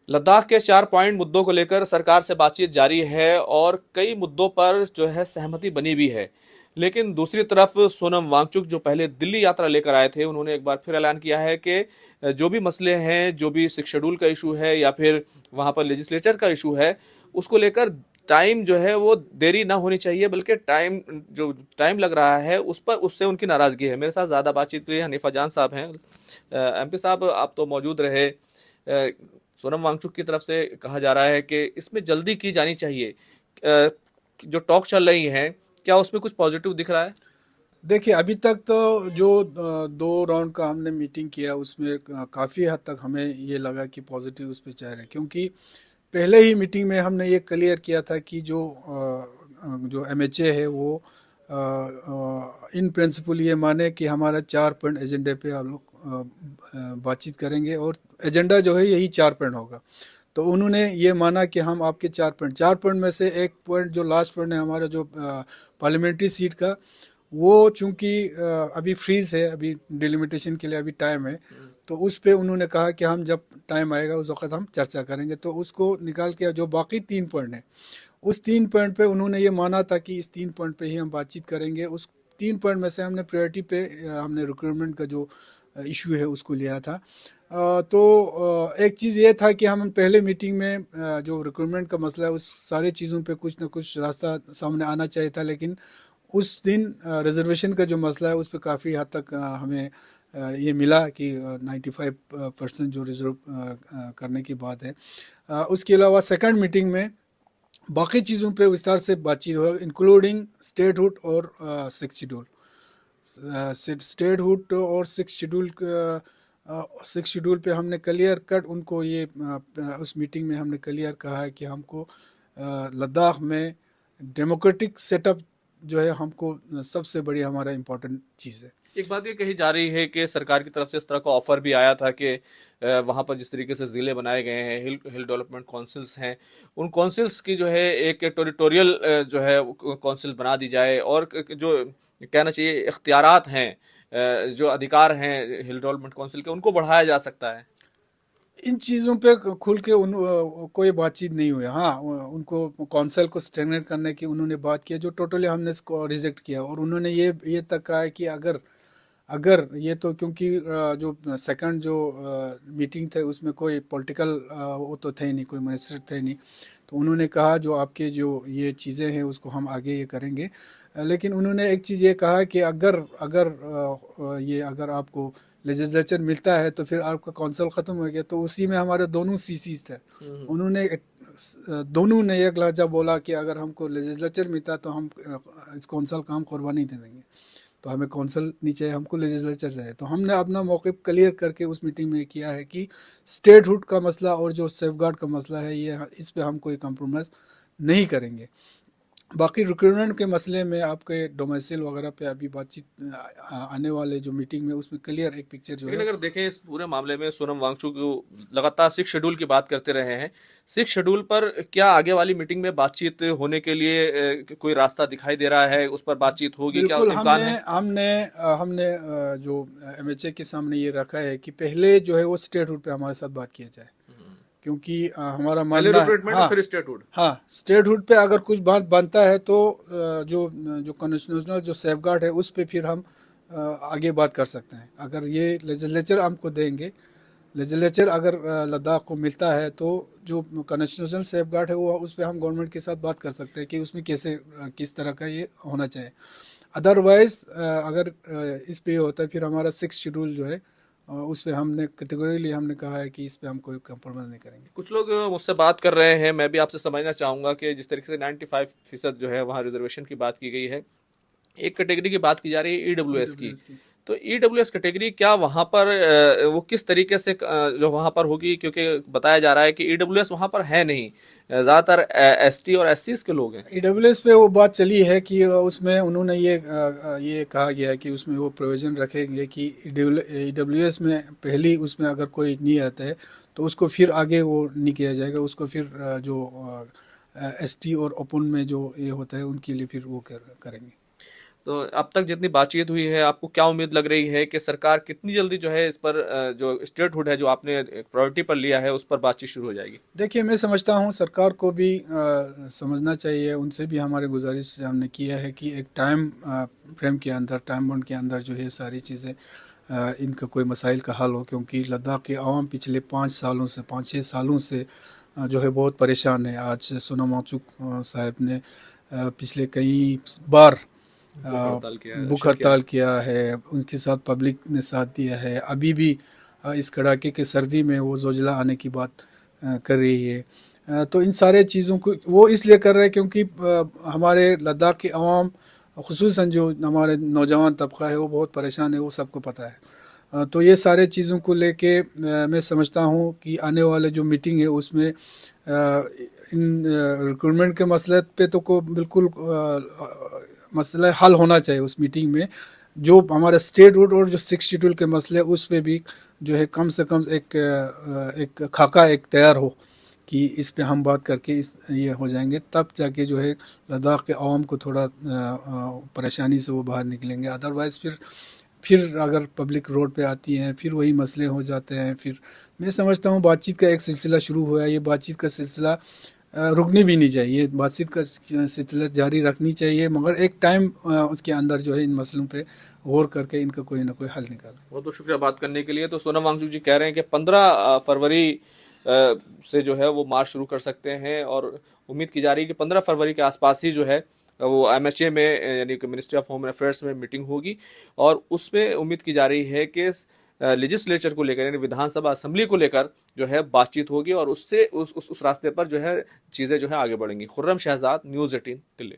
लद्दाख के 4 पॉइंट मुद्दों को लेकर सरकार से बातचीत जारी है और कई मुद्दों पर जो है सहमति बनी भी है। लेकिन दूसरी तरफ सोनम वांगचुक जो पहले दिल्ली यात्रा लेकर आए थे, उन्होंने एक बार फिर ऐलान किया है कि जो भी मसले हैं, जो भी सिक्स शेड्यूल का इशू है या फिर वहां पर लेजिस्लेचर का इशू है, उसको लेकर टाइम जो है वो देरी ना होनी चाहिए, बल्कि टाइम लग रहा है उस पर, उससे उनकी नाराजगी है। मेरे साथ ज़्यादा बातचीत के लिए हनीफा जान साहब हैं। एमपी साहब, आप तो मौजूद रहे। सोनम वांगचुक की तरफ से कहा जा रहा है कि इसमें जल्दी की जानी चाहिए। जो टॉक चल रही हैं, क्या उसमें कुछ पॉजिटिव दिख रहा है? देखिए, अभी तक तो जो 2 राउंड का हमने मीटिंग किया उसमें काफ़ी हद तक हमें ये लगा कि पॉजिटिव उस पर चल रहे हैं, क्योंकि पहले ही मीटिंग में हमने ये क्लियर किया था कि जो एमएचए है वो इन प्रिंसिपल ये माने कि हमारा 4 पॉइंट एजेंडे पे आप लोग बातचीत करेंगे और एजेंडा जो है यही 4 पॉइंट होगा। तो उन्होंने ये माना कि हम आपके 4 पॉइंट में से एक पॉइंट जो लास्ट पॉइंट है हमारा जो पार्लियामेंट्री सीट का, वो चूंकि अभी फ्रीज है, अभी डिलिमिटेशन के लिए अभी टाइम है, तो उस पे उन्होंने कहा कि हम जब टाइम आएगा उस वक्त हम चर्चा करेंगे। तो उसको निकाल के जो बाकी 3 पॉइंट हैं, उस 3 पॉइंट पे उन्होंने ये माना था कि इस 3 पॉइंट पे ही हम बातचीत करेंगे। उस 3 पॉइंट में से हमने प्रायोरिटी पे हमने रिक्रूटमेंट का जो इशू है उसको लिया था। एक चीज़ ये था कि हम पहले मीटिंग में जो रिक्रूटमेंट का मसला है उस सारे चीज़ों पे कुछ ना कुछ रास्ता सामने आना चाहिए था, लेकिन उस दिन रिजर्वेशन का जो मसला है उस पर काफ़ी हद तक हमें ये मिला कि 95% जो रिजर्व करने की बात है। उसके अलावा सेकंड मीटिंग में बाकी चीज़ों पे विस्तार से बातचीत हो, इंक्लूडिंग स्टेटहुड और सिक्स शेड्यूल। स्टेटहुड और सिक्स शेड्यूल पे हमने क्लियर कट उनको ये उस मीटिंग में हमने क्लियर कहा है कि हमको लद्दाख में डेमोक्रेटिक सेटअप जो है हमको सबसे बड़ी हमारा इम्पोर्टेंट चीज़ है। एक बात ये कही जा रही है कि सरकार की तरफ से इस तरह का ऑफर भी आया था कि वहां पर जिस तरीके से जिले बनाए गए हैं, हिल हिल डेवलपमेंट काउंसिल्स हैं, उन काउंसिल्स की जो है एक टेरिटोरियल जो है काउंसिल बना दी जाए, और जो कहना चाहिए इख्तियारात हैं, जो अधिकार हैं हिल डेवलपमेंट काउंसिल के, उनको बढ़ाया जा सकता है। इन चीज़ों पे खुल के कोई बातचीत नहीं हुई। हाँ, उनको कौंसल को स्ट्रेंथन करने की उन्होंने बात किया, जो टोटली हमने इसको रिजेक्ट किया। और उन्होंने ये तक कहा है कि अगर अगर ये तो क्योंकि जो सेकंड जो मीटिंग थे उसमें कोई पॉलिटिकल वो तो थे नहीं, कोई मिनिस्टर थे नहीं, तो उन्होंने कहा जो आपके जो ये चीज़ें हैं उसको हम आगे ये करेंगे। लेकिन उन्होंने एक चीज़ ये कहा कि अगर अगर अगर आपको लेजिस्लेचर मिलता है तो फिर आपका कौंसल ख़त्म हो गया, तो उसी में हमारे दोनों सीसीज थे। उन्होंने दोनों ने एक लहजा बोला कि अगर हमको लेजिस्लेचर मिलता तो हम इस कौंसल का हम कुर्बानी दे देंगे, तो हमें कौंसल नहीं चाहिए, हमको लेजिस्लेचर चाहिए। तो हमने अपना मौक़िफ़ क्लियर करके उस मीटिंग में किया है कि स्टेटहुड का मसला और जो सेफगार्ड का मसला है ये इस पे हम कोई कंप्रोमाइज़ नहीं करेंगे। बाकी रिक्रूटमेंट के मसले में आपके डोमेसाइल वगैरह पे अभी बातचीत आने वाले जो मीटिंग में उसमें क्लियर एक पिक्चर जो लेकिन है। अगर देखें इस पूरे मामले में, सोनम वांगचुक जो लगातार सिक्स शेड्यूल की बात करते रहे हैं, सिक्स शेड्यूल पर क्या आगे वाली मीटिंग में बातचीत होने के लिए कोई रास्ता दिखाई दे रहा है? उस पर बातचीत होगी, क्या बिल्कुल, इम्कान हमने है? हमने हमने जो एमएचए के सामने ये रखा है कि पहले जो है वो स्टेटहुड पे हमारे साथ बात किया जाए, क्योंकि हमारा पहले मानना है। रिक्रूटमेंट और हाँ, फिर स्टेटहुड। हाँ, स्टेटहुड पे अगर कुछ बात बनता है तो जो जो कॉन्स्टिट्यूशनल जो सेफगार्ड है उस पे फिर हम आगे बात कर सकते हैं। अगर ये लेजिस्लेचर हमको देंगे, लेजिस्लेचर अगर लद्दाख को मिलता है तो जो कॉन्स्टिट्यूशनल सेफगार्ड है वो उस पर हम गवर्नमेंट के साथ बात कर सकते हैं कि उसमें कैसे किस तरह का ये होना चाहिए। अदरवाइज अगर इस पे होता है फिर हमारा सिक्स शेड्यूल जो है उस पर हमने कैटेगोरीली हमने कहा है कि इस पे हम कोई कंप्रोमाइज़ नहीं करेंगे। कुछ लोग मुझसे बात कर रहे हैं, मैं भी आपसे समझना चाहूंगा कि जिस तरीके से 95% जो है वहाँ रिजर्वेशन की बात की गई है, एक कैटेगरी की बात की जा रही है ईडब्ल्यूएस की। ईडब्ल्यूएस की। तो ईडब्ल्यूएस कैटेगरी क्या वहां पर वो किस तरीके से जो वहां पर होगी? क्योंकि बताया जा रहा है कि ईडब्ल्यूएस वहां पर है नहीं, ज्यादातर एसटी और एससीज के लोग हैं। ईडब्ल्यूएस पे वो बात चली है कि उसमें उन्होंने ये कहा गया है कि उसमें वो प्रोविज़न रखेंगे कि ईडब्ल्यूएस में पहली उसमें अगर कोई नहीं आता है तो उसको फिर आगे वो नहीं किया जाएगा, उसको फिर जो एसटी और ओपन में जो ये होता है उनके लिए फिर वो करेंगे। तो अब तक जितनी बातचीत हुई है, आपको क्या उम्मीद लग रही है कि सरकार कितनी जल्दी जो है इस पर जो स्टेटहुड है जो आपने प्रायोरिटी पर लिया है उस पर बातचीत शुरू हो जाएगी? देखिए, मैं समझता हूँ सरकार को भी समझना चाहिए, उनसे भी हमारे गुजारिश हमने किया है कि एक टाइम फ्रेम के अंदर, टाइम बाउंड के अंदर जो है सारी चीज़ें इनका कोई मसाइल का हल हो, क्योंकि लद्दाख के अवाम पिछले 5-6 सालों से जो है बहुत परेशान है। आज सोनम वांगचुक साहब ने पिछले कई बार भूख हड़ताल किया है, भूख अनशन किया है। हड़ताल किया है, उनके साथ पब्लिक ने साथ दिया है। अभी भी इस कड़ाके के सर्दी में वो ज़ोजिला आने की बात कर रही है। तो इन सारे चीज़ों को वो इसलिए कर रहे हैं क्योंकि हमारे लद्दाख के अवाम, खुसूसन जो हमारे नौजवान तबका है, वो बहुत परेशान है, वो सबको पता है। तो ये सारे चीज़ों को लेके मैं समझता हूँ कि आने वाले जो मीटिंग है उसमें इन रिक्रूटमेंट के मसले पे तो को बिल्कुल मसला हल होना चाहिए उस मीटिंग में। जो हमारे स्टेट रूट और जो 6 शेड्यूल के मसले उस पे भी जो है कम से कम एक खाका एक तैयार हो कि इस पे हम बात करके इस ये हो जाएंगे, तब जाके जो है लद्दाख के अवाम को थोड़ा परेशानी से वो बाहर निकलेंगे। अदरवाइज़ फिर अगर पब्लिक रोड पे आती हैं फिर वही मसले हो जाते हैं। फिर मैं समझता हूँ बातचीत का एक सिलसिला शुरू हुआ है, ये बातचीत का सिलसिला रुकनी भी नहीं चाहिए, बातचीत का सिलसिला जारी रखनी चाहिए, मगर एक टाइम उसके अंदर जो है इन मसलों पे गौर करके इनका कोई ना कोई हल निकालें। बहुत बहुत शुक्रिया बात करने के लिए। तो सोनम वांगचुक जी कह रहे हैं कि 15 फरवरी से जो है वो मार्च शुरू कर सकते हैं और उम्मीद की जा रही है कि 15 फरवरी के आसपास ही जो है वो एमएचए में यानी कि मिनिस्ट्री ऑफ होम अफेयर्स में मीटिंग होगी और उसमें उम्मीद की जा रही है कि लेजिस्लेचर को लेकर यानी विधानसभा असेंबली को लेकर जो है बातचीत होगी और उससे उस रास्ते पर जो है चीज़ें जो है आगे बढ़ेंगी। खुर्रम शहजाद, न्यूज़ 18 दिल्ली।